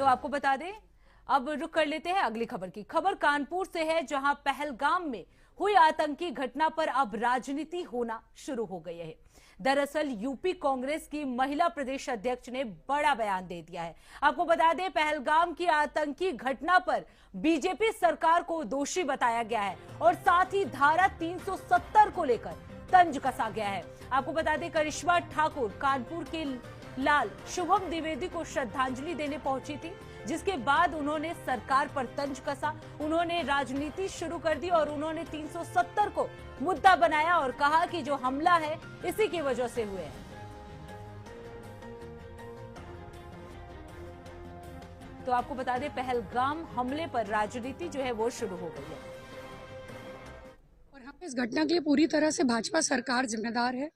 तो आपको बता दें, अब रुक कर लेते हैं अगली खबर की। खबर कानपुर से है, जहां पहलगाम में हुई आतंकी घटना पर अब राजनीति होना शुरू हो गई है। दरअसल यूपी कांग्रेस की महिला प्रदेश अध्यक्ष ने बड़ा बयान दे दिया है। आपको बता दें, पहलगाम की आतंकी घटना पर बीजेपी सरकार को दोषी बताया गया है और साथ ही धारा 370 को लेकर तंज कसा गया है। आपको बता दें, करिश्मा ठाकुर कानपुर के लाल शुभम द्विवेदी को श्रद्धांजलि देने पहुंची थी, जिसके बाद उन्होंने सरकार पर तंज कसा। उन्होंने राजनीति शुरू कर दी और उन्होंने 370 को मुद्दा बनाया और कहा कि जो हमला है इसी की वजह से हुए हैं। तो आपको बता दें, पहलगाम हमले पर राजनीति जो है वो शुरू हो गई है और हम इस घटना के लिए पूरी तरह से भाजपा सरकार जिम्मेदार है।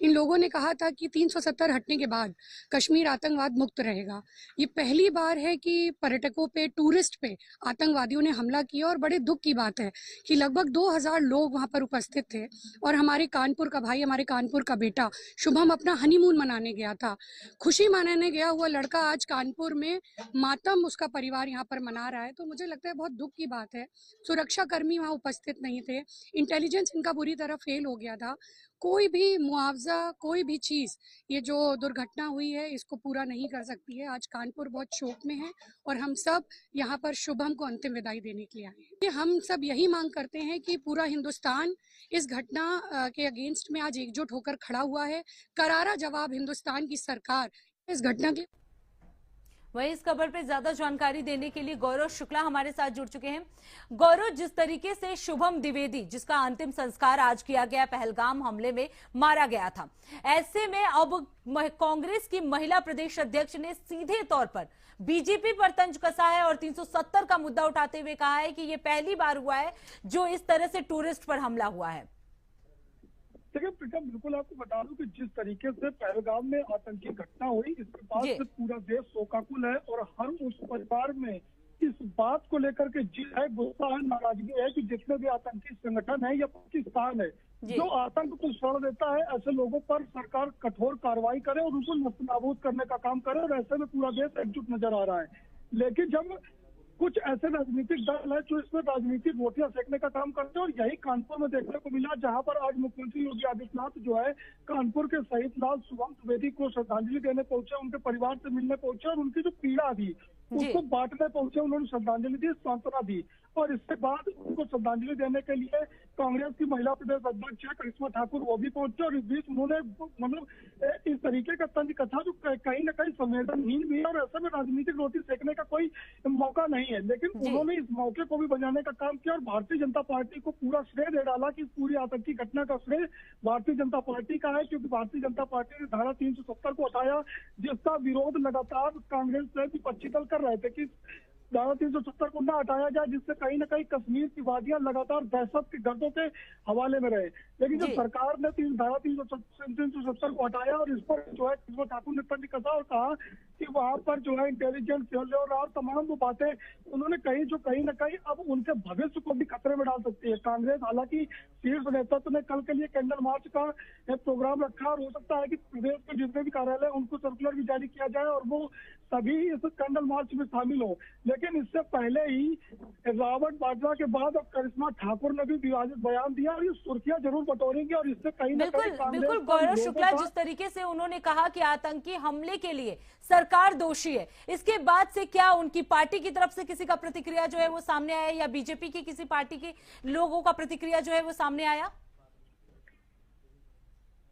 इन लोगों ने कहा था कि 370 हटने के बाद कश्मीर आतंकवाद मुक्त रहेगा। ये पहली बार है कि पर्यटकों पे, टूरिस्ट पे आतंकवादियों ने हमला किया और बड़े दुख की बात है कि लगभग 2000 लोग वहां पर उपस्थित थे और हमारे कानपुर का भाई, हमारे कानपुर का बेटा शुभम अपना हनीमून मनाने गया था। खुशी मनाने गया हुआ लड़का आज कानपुर में मातम उसका परिवार यहाँ पर मना रहा है। तो मुझे लगता है बहुत दुख की बात है। सुरक्षा कर्मी वहाँ उपस्थित नहीं थे, इंटेलिजेंस इनका बुरी तरह फेल हो गया था। कोई भी मुआवजा, कोई भी चीज, ये जो दुर्घटना हुई है इसको पूरा नहीं कर सकती है। आज कानपुर बहुत शोक में है और हम सब यहाँ पर शुभम को अंतिम विदाई देने के लिए आए हैं। हम सब यही मांग करते हैं कि पूरा हिंदुस्तान इस घटना के अगेंस्ट में आज एकजुट होकर खड़ा हुआ है। करारा जवाब हिंदुस्तान की सरकार इस घटना के। वहीं इस खबर पे ज्यादा जानकारी देने के लिए गौरव शुक्ला हमारे साथ जुड़ चुके हैं। गौरव, जिस तरीके से शुभम द्विवेदी, जिसका अंतिम संस्कार आज किया गया, पहलगाम हमले में मारा गया था, ऐसे में अब कांग्रेस की महिला प्रदेश अध्यक्ष ने सीधे तौर पर बीजेपी पर तंज कसा है और 370 का मुद्दा उठाते हुए कहा है कि ये पहली बार हुआ है जो इस तरह से टूरिस्ट पर हमला हुआ है। देखिए प्रीतम, बिल्कुल आपको बता दूं कि जिस तरीके से पहलगाम में आतंकी घटना हुई, इसके बाद से पूरा देश शोकाकुल है और हर उस परिवार में इस बात को लेकर के जिद है, गुस्सा है, नाराजगी है कि जितने भी आतंकी संगठन है या पाकिस्तान है जो आतंक को सड़ देता है, ऐसे लोगों पर सरकार कठोर कार्रवाई करे और उनको नस्तनाबूद करने का काम करे। और ऐसे में पूरा देश एकजुट नजर आ रहा है। लेकिन जब कुछ ऐसे राजनीतिक दल है जो इसमें राजनीतिक रोटियां सेकने का काम करते हैं, और यही कानपुर में देखने को मिला, जहां पर आज मुख्यमंत्री योगी आदित्यनाथ जो है कानपुर के शहीद लाल शुभम द्विवेदी को श्रद्धांजलि देने पहुंचे, उनके परिवार से मिलने पहुंचे और उनकी जो पीड़ा थी उसको बांटने पहुंचे। उन्होंने श्रद्धांजलि दी, सांत्वना दी और इसके बाद उनको श्रद्धांजलि देने के लिए कांग्रेस की महिला प्रदेश अध्यक्ष करिश्मा ठाकुर वो भी पहुंचे। और इस बीच उन्होंने मतलब इस तरीके का तंज कथा जो कहीं न कहीं संवेदनहीन भी है और ऐसे में राजनीतिक रोटी सेकने का कोई मौका नहीं है। लेकिन उन्होंने इस मौके को भी बजाने का काम किया और भारतीय जनता पार्टी को पूरा श्रेय दे डाला कि इस पूरी आतंकी घटना का श्रेय भारतीय जनता पार्टी का है, क्योंकि भारतीय जनता पार्टी ने धारा 370 को हटाया, जिसका विरोध लगातार कांग्रेस से विपक्षी दल कर रहे थे कि धारा 370 को न हटाया जाए, जिससे कहीं न कहीं कश्मीर की वादियां लगातार दहशत के गर्दों के हवाले में रहे। लेकिन जब सरकार ने धारा 370 को हटाया और इस पर जो है करिश्मा ठाकुर ने तंज कसा और कहा कि वहां पर जो है इंटेलिजेंस और तमाम वो बातें उन्होंने कही जो कहीं न कहीं अब उनके भविष्य को भी खतरे में डाल सकती है। कांग्रेस हालांकि शीर्ष नेतृत्व ने कल के लिए कैंडल मार्च का प्रोग्राम रखा और हो सकता है कि प्रदेश के जितने भी कार्यालय उनको सर्कुलर भी जारी किया जाए और वो सभी इस कैंडल मार्च में शामिल हो। लेकिन इससे पहले ही रावत बाजवा के बाद अब करिश्मा ठाकुर ने भी विवादित बयान दिया और ये सुर्खियां जरूर बटोरेंगी और इससे कहीं ना कहीं बिल्कुल गौरव शुक्ला, जिस तरीके से उन्होंने कहा कि आतंकी हमले के लिए सरकार दोषी है, इसके बाद से क्या उनकी पार्टी की तरफ से किसी का प्रतिक्रिया जो है वो सामने आया या बीजेपी की किसी पार्टी के लोगों का प्रतिक्रिया जो है वो सामने आया?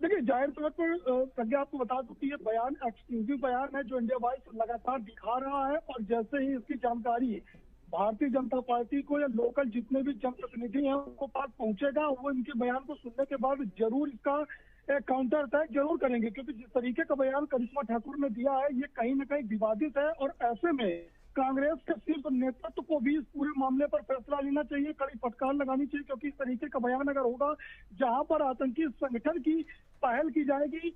देखिए, जाहिर तौर पर प्रज्ञा आपको बता दूं कि ये बयान एक्सक्लूसिव बयान है जो इंडिया वाइज लगातार दिखा रहा है और जैसे ही इसकी जानकारी भारतीय जनता पार्टी को या लोकल जितने भी जनप्रतिनिधि हैं उनको पास पहुंचेगा, वो इनके बयान को सुनने के बाद जरूर इसका काउंटर अटैक जरूर करेंगे, क्योंकि जिस तरीके का बयान करिश्मा ठाकुर ने दिया है ये कहीं न कहीं विवादित है। और ऐसे में कांग्रेस के शीर्ष नेतृत्व को भी इस पूरे मामले पर फैसला लेना चाहिए, कड़ी फटकार लगानी चाहिए, क्योंकि इस तरीके का बयान अगर होगा जहां पर आतंकी संगठन की पहल की जाएगी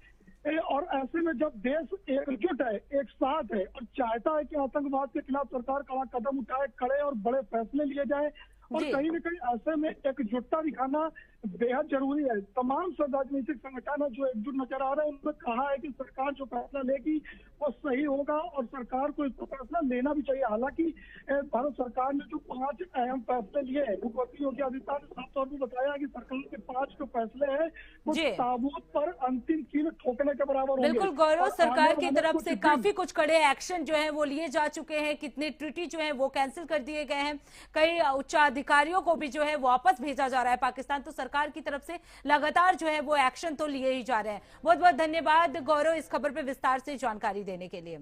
और ऐसे में जब देश एकजुट है, एक साथ है और चाहता है कि आतंकवाद के खिलाफ सरकार कड़ा कदम उठाए, खड़े और बड़े फैसले लिए जाए और जी। कहीं न कहीं ऐसे में एकजुटता दिखाना बेहद जरूरी है। तमाम सब राजनीतिक संगठन है जो एकजुट नजर आ रहे हैं, उन्होंने कहा है कि सरकार जो फैसला लेगी वो सही होगा और सरकार को इसका फैसला लेना भी चाहिए। हालांकि भारत सरकार ने जो 5 अहम फैसले लिए हैं, मुख्यमंत्री योगी आदित्यनाथ ने साफ तौर पर बताया कि सरकार के 5 जो फैसले हैं वो जी। ताबूत पर अंतिम कील ठोकने के बराबर होंगे। बिल्कुल गौरव, और सरकार आने की वाले तरफ कुछ से दिन काफी कुछ कड़े एक्शन जो है वो लिए जा चुके हैं, कितने ट्रीटी जो है वो कैंसिल कर दिए गए हैं, कई उच्चाधिकारियों को भी जो है वापस भेजा जा रहा है पाकिस्तान। तो सरकार की तरफ से लगातार जो है वो एक्शन तो लिए ही जा रहे हैं। बहुत बहुत धन्यवाद गौरव इस खबर पे विस्तार से जानकारी देने के लिए।